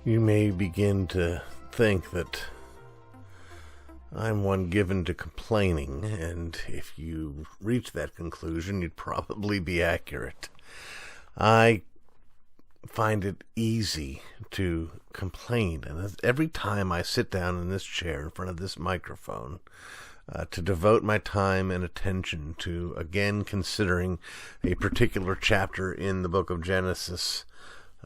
You may begin to think that I'm one given to complaining, and if you reach that conclusion, you'd probably be accurate. I find it easy to complain, and every time I sit down in this chair in front of this microphone to devote my time and attention to, again, considering a particular chapter in the book of Genesis,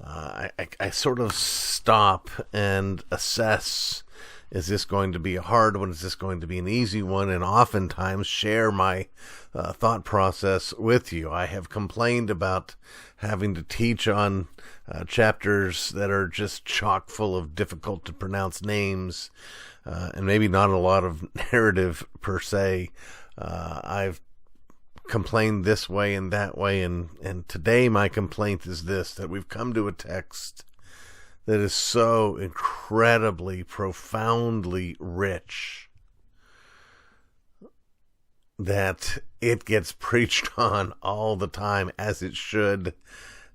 I sort of stop and assess, is this going to be a hard one? Is this going to be an easy one? And oftentimes share my thought process with you. I have complained about having to teach on chapters that are just chock full of difficult to pronounce names, and maybe not a lot of narrative per se. I've complained this way and that way, and today my complaint is this, that we've come to a text that is so incredibly, profoundly rich that it gets preached on all the time, as it should,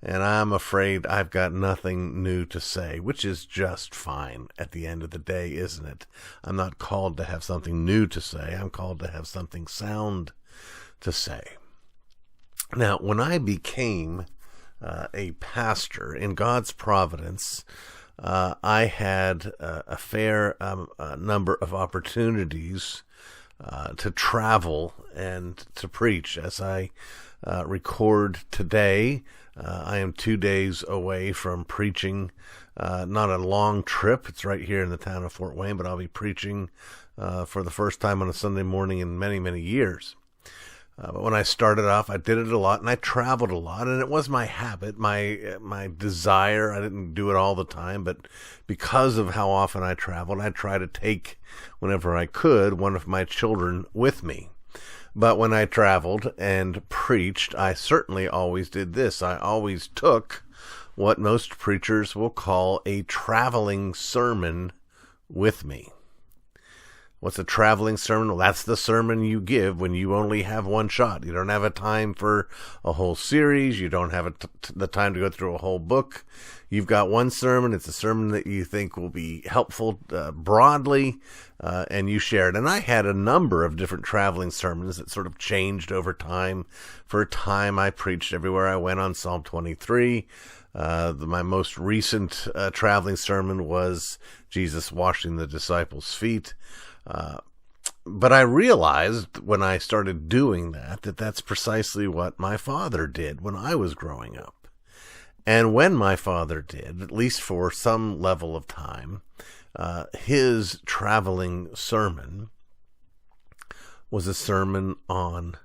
and I'm afraid I've got nothing new to say, which is just fine at the end of the day, isn't it? I'm not called to have something new to say. I'm called to have something sound to say. Now, when I became a pastor, in God's providence, I had a fair number of opportunities to travel and to preach. As I record today, I am 2 days away from preaching, not a long trip. It's right here in the town of Fort Wayne, but I'll be preaching for the first time on a Sunday morning in many, many years. But when I started off, I did it a lot, and I traveled a lot, and it was my habit, my desire. I didn't do it all the time, but because of how often I traveled, I tried to take, whenever I could, one of my children with me. But when I traveled and preached, I certainly always did this. I always took what most preachers will call a traveling sermon with me. What's a traveling sermon? Well, that's the sermon you give when you only have one shot. You don't have a time for a whole series. You don't have the time to go through a whole book. You've got one sermon. It's a sermon that you think will be helpful broadly, and you share it. And I had a number of different traveling sermons that sort of changed over time. For a time, I preached everywhere I went on Psalm 23. My most recent traveling sermon was Jesus washing the disciples' feet. But I realized when I started doing that that's precisely what my father did when I was growing up. And when my father did, at least for some level of time, his traveling sermon was a sermon on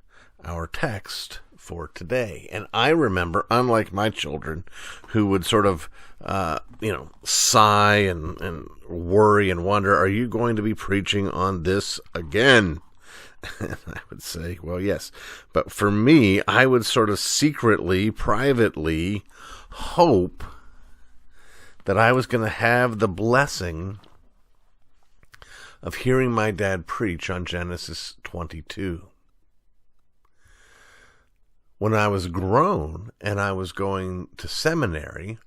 our text for today. And I remember, unlike my children, who would sort of, sigh and worry and wonder, are you going to be preaching on this again? And I would say, well, yes. But for me, I would sort of secretly, privately hope that I was going to have the blessing of hearing my dad preach on Genesis 22. When I was grown and I was going to seminary,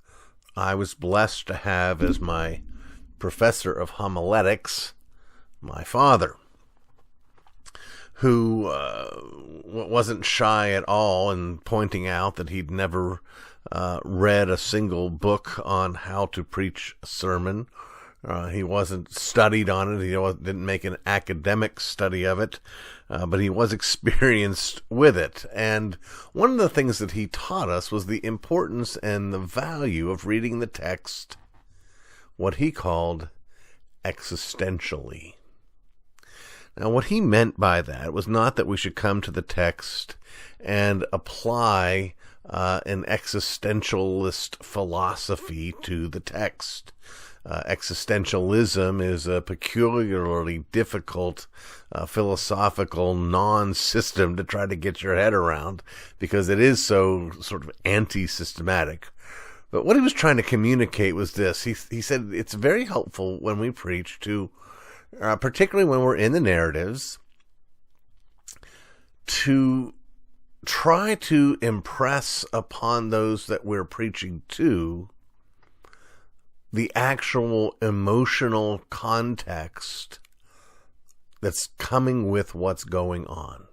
I was blessed to have as my professor of homiletics my father, who wasn't shy at all in pointing out that he'd never read a single book on how to preach a sermon. He wasn't studied on it. He didn't make an academic study of it, but he was experienced with it. And one of the things that he taught us was the importance and the value of reading the text, what he called existentially. Now, what he meant by that was not that we should come to the text and apply an existentialist philosophy to the text. Existentialism is a peculiarly difficult philosophical non-system to try to get your head around because it is so sort of anti-systematic. But what he was trying to communicate was this. He said it's very helpful when we preach to, particularly when we're in the narratives, to try to impress upon those that we're preaching to the actual emotional context that's coming with what's going on.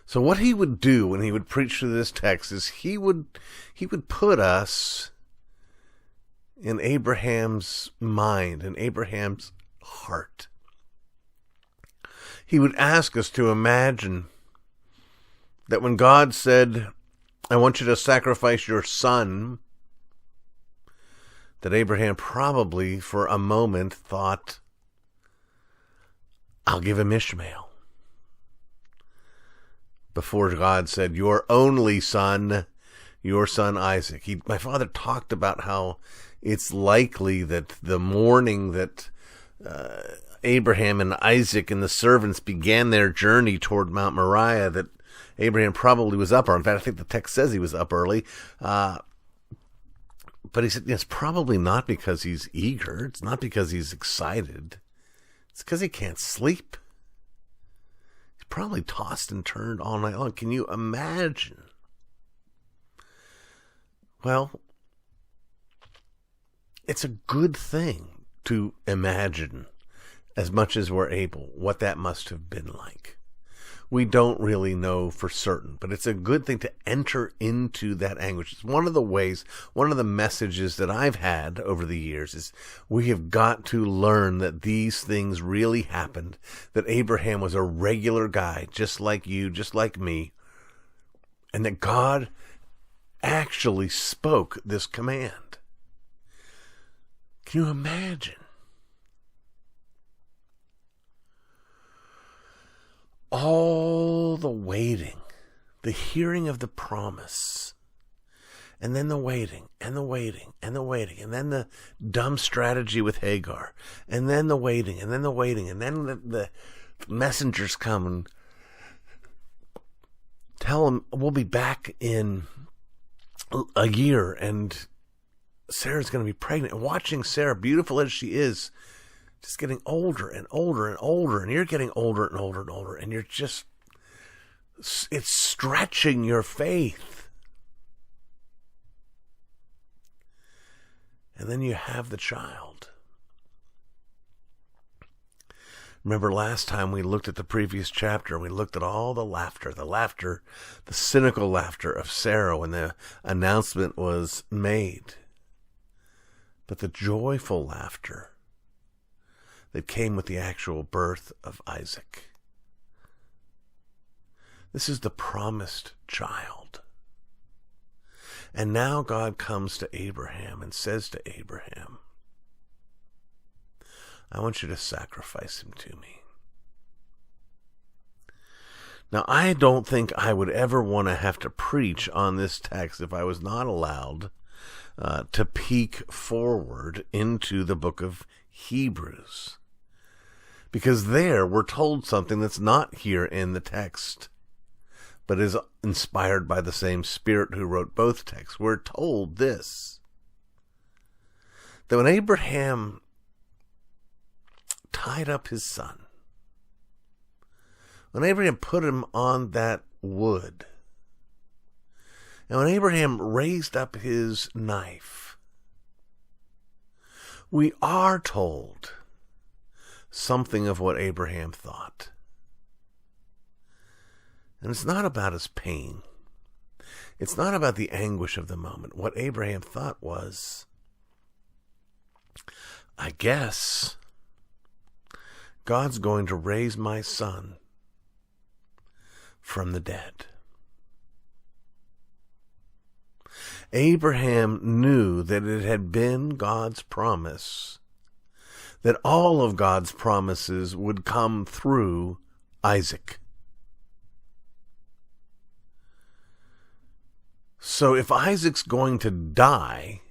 So what he would do when he would preach through this text is he would put us in Abraham's mind, in Abraham's heart. He would ask us to imagine that when God said, I want you to sacrifice your son, that Abraham probably for a moment thought, I'll give him Ishmael. Before God said, your only son, your son Isaac. My father talked about how it's likely that the morning that Abraham and Isaac and the servants began their journey toward Mount Moriah, that Abraham probably was up early. In fact, I think the text says he was up early. But he said, it's probably not because he's eager. It's not because he's excited. It's because he can't sleep. He's probably tossed and turned all night long. Can you imagine? Well, it's a good thing to imagine, as much as we're able, what that must have been like. We don't really know for certain, but it's a good thing to enter into that anguish. It's one of the ways, one of the messages that I've had over the years is we have got to learn that these things really happened, that Abraham was a regular guy, just like you, just like me, and that God actually spoke this command. Can you imagine? All the waiting, the hearing of the promise, and then the waiting, and the waiting, and the waiting, and then the dumb strategy with Hagar, and then the waiting, and then the waiting, and then the messengers come and tell him, we'll be back in a year, and Sarah's going to be pregnant. And watching Sarah, beautiful as she is, just getting older and older and older, and you're getting older and older and older, and you're just, it's stretching your faith. And then you have the child. Remember last time we looked at the previous chapter, we looked at all the laughter, the cynical laughter of Sarah when the announcement was made. But the joyful laughter that came with the actual birth of Isaac. This is the promised child. And now God comes to Abraham and says to Abraham, I want you to sacrifice him to me. Now, I don't think I would ever want to have to preach on this text if I was not allowed to peek forward into the book of Hebrews. Because there we're told something that's not here in the text, but is inspired by the same Spirit who wrote both texts. We're told this, that when Abraham tied up his son, when Abraham put him on that wood, and when Abraham raised up his knife, we are told something of what Abraham thought. And it's not about his pain. It's not about the anguish of the moment. What Abraham thought was, I guess God's going to raise my son from the dead. Abraham knew that it had been God's promise that all of God's promises would come through Isaac. So if Isaac's going to die,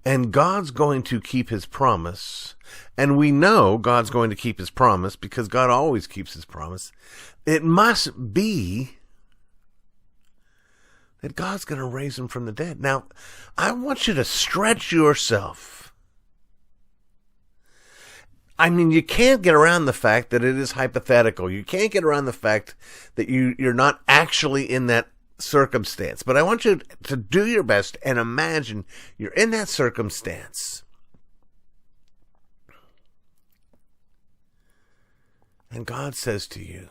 and God's going to keep his promise, and we know God's going to keep his promise because God always keeps his promise, it must be that God's going to raise him from the dead. Now, I want you to stretch yourself. I mean, you can't get around the fact that it is hypothetical. You can't get around the fact that you're not actually in that circumstance, but I want you to do your best and imagine you're in that circumstance. And God says to you,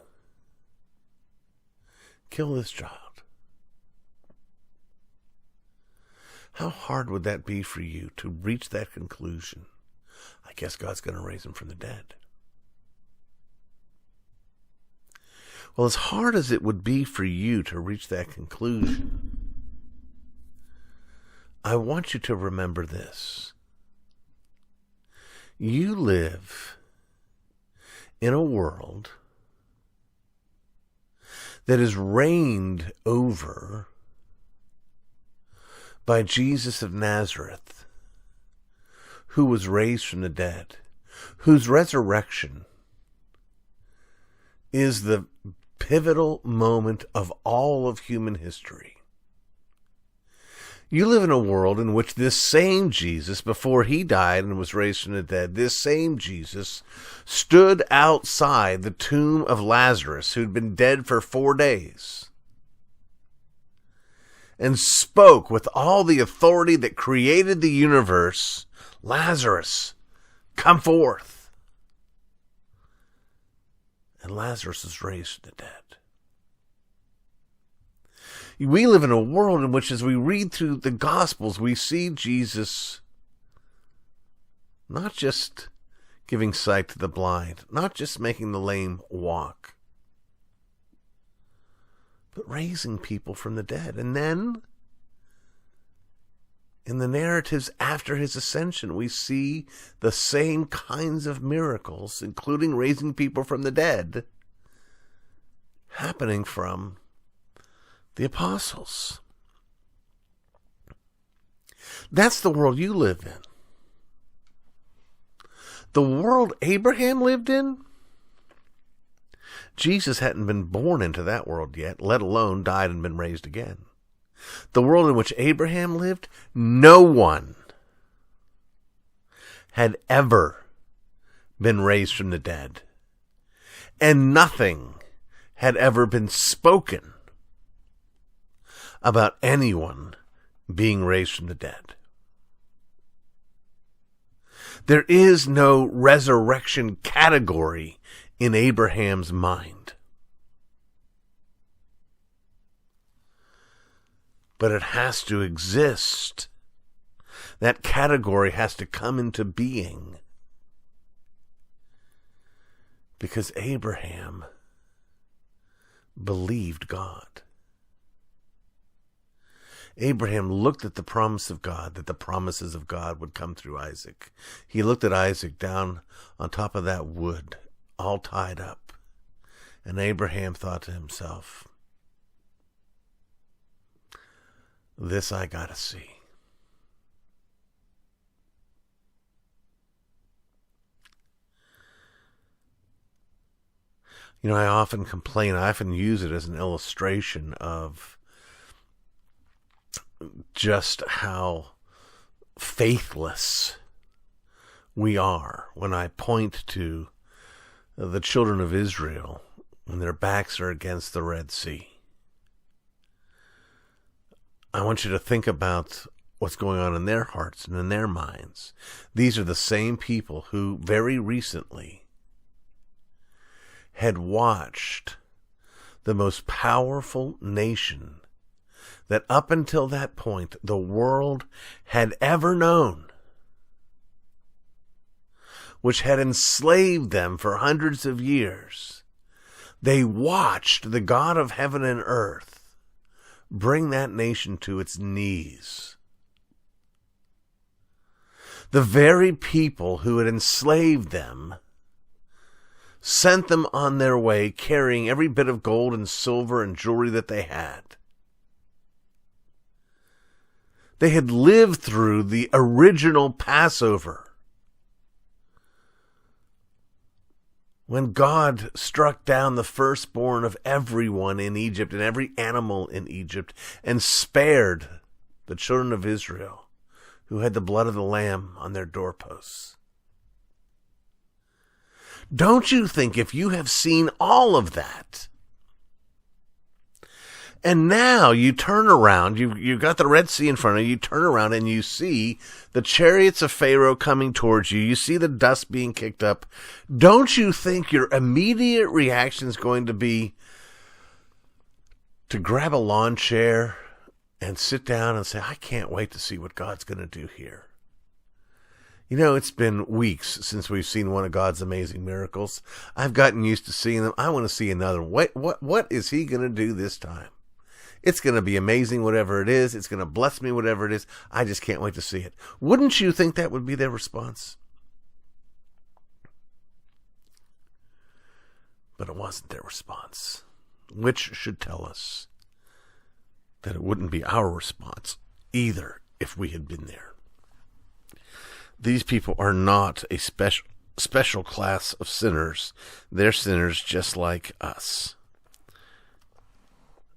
kill this child. How hard would that be for you to reach that conclusion? I guess God's going to raise him from the dead. Well, as hard as it would be for you to reach that conclusion, I want you to remember this. You live in a world that is reigned over by Jesus of Nazareth, who was raised from the dead, whose resurrection is the pivotal moment of all of human history. You live in a world in which this same Jesus, before he died and was raised from the dead, this same Jesus stood outside the tomb of Lazarus, who'd been dead for 4 days, and spoke with all the authority that created the universe, Lazarus, come forth. And Lazarus is raised from the dead. We live in a world in which, as we read through the Gospels, we see Jesus not just giving sight to the blind, not just making the lame walk, but raising people from the dead. And then, in the narratives after his ascension, we see the same kinds of miracles, including raising people from the dead, happening from the apostles. That's the world you live in. The world Abraham lived in, Jesus hadn't been born into that world yet, let alone died and been raised again. The world in which Abraham lived, no one had ever been raised from the dead, and nothing had ever been spoken about anyone being raised from the dead. There is no resurrection category in Abraham's mind. But it has to exist. That category has to come into being. Because Abraham believed God. Abraham looked at the promise of God, that the promises of God would come through Isaac. He looked at Isaac down on top of that wood, all tied up. And Abraham thought to himself, this I gotta see. You know, I often complain, I often use it as an illustration of just how faithless we are when I point to the children of Israel when their backs are against the Red Sea. I want you to think about what's going on in their hearts and in their minds. These are the same people who very recently had watched the most powerful nation that up until that point the world had ever known, which had enslaved them for hundreds of years. They watched the God of heaven and earth bring that nation to its knees. The very people who had enslaved them sent them on their way carrying every bit of gold and silver and jewelry that they had. They had lived through the original Passover, when God struck down the firstborn of everyone in Egypt and every animal in Egypt and spared the children of Israel who had the blood of the Lamb on their doorposts. Don't you think, if you have seen all of that, And now you turn around, you've got the Red Sea in front of you, you turn around and you see the chariots of Pharaoh coming towards you. You see the dust being kicked up. Don't you think your immediate reaction is going to be to grab a lawn chair and sit down and say, I can't wait to see what God's going to do here? You know, it's been weeks since we've seen one of God's amazing miracles. I've gotten used to seeing them. I want to see another. What is he going to do this time? It's going to be amazing, whatever it is. It's going to bless me, whatever it is. I just can't wait to see it. Wouldn't you think that would be their response? But it wasn't their response, which should tell us that it wouldn't be our response either if we had been there. These people are not a special class of sinners. They're sinners just like us.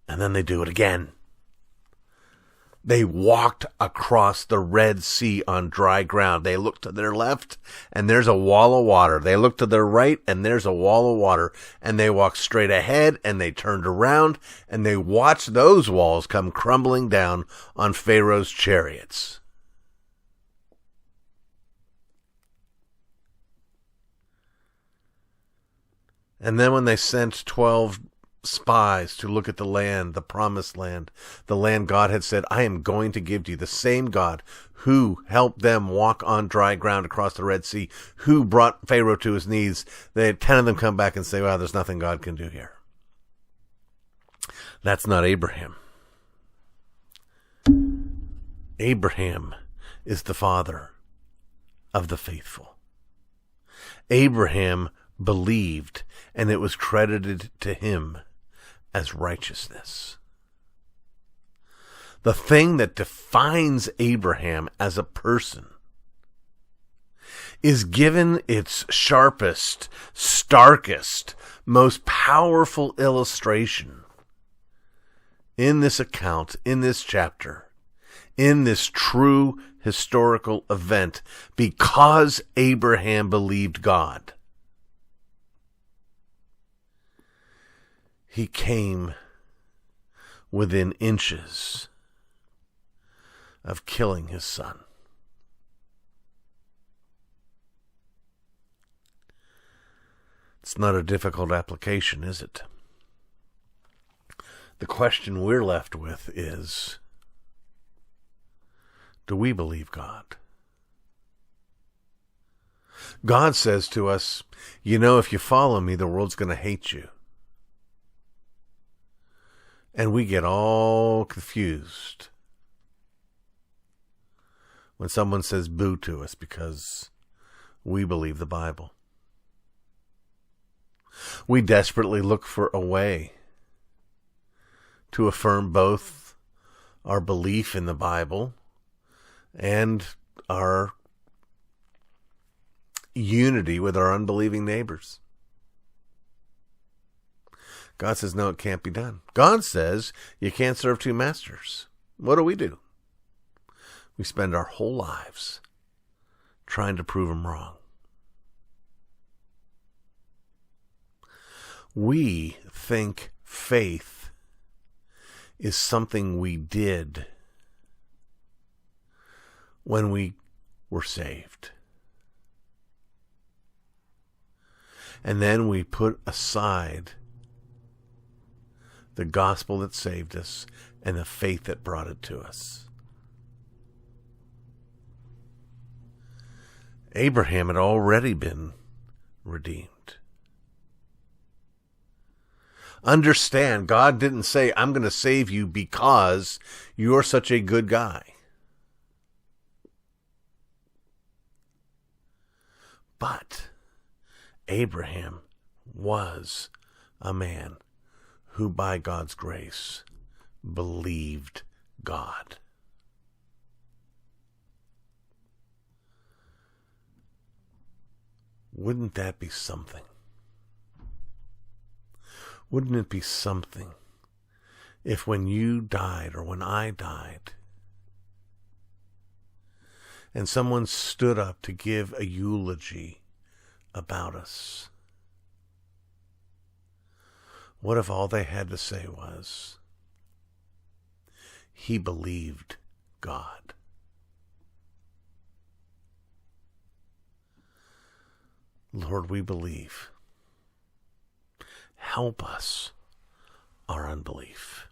And then they do it again. They walked across the Red Sea on dry ground. They looked to their left, and there's a wall of water. They looked to their right, and there's a wall of water. And they walked straight ahead, and they turned around, and they watched those walls come crumbling down on Pharaoh's chariots. And then when they sent 12 spies to look at the land, the promised land, the land God had said, I am going to give to you, the same God who helped them walk on dry ground across the Red Sea, who brought Pharaoh to his knees, they had 10 of them come back and say, well, there's nothing God can do here. That's not Abraham. Abraham is the father of the faithful. Abraham believed, and it was credited to him as righteousness. The thing that defines Abraham as a person is given its sharpest, starkest, most powerful illustration in this account, in this chapter, in this true historical event, because Abraham believed God. He came within inches of killing his son. It's not a difficult application, is it? The question we're left with is, do we believe God? God says to us, you know, if you follow me, the world's going to hate you. And we get all confused when someone says boo to us because we believe the Bible. We desperately look for a way to affirm both our belief in the Bible and our unity with our unbelieving neighbors. God says, no, it can't be done. God says you can't serve two masters. What do? We spend our whole lives trying to prove him wrong. We think faith is something we did when we were saved. And then we put aside the gospel that saved us and the faith that brought it to us. Abraham had already been redeemed. Understand, God didn't say, I'm going to save you because you're such a good guy. But Abraham was a man who by God's grace believed God. Wouldn't that be something? Wouldn't it be something if when you died or when I died and someone stood up to give a eulogy about us, what if all they had to say was, he believed God. Lord, we believe. Help us our unbelief.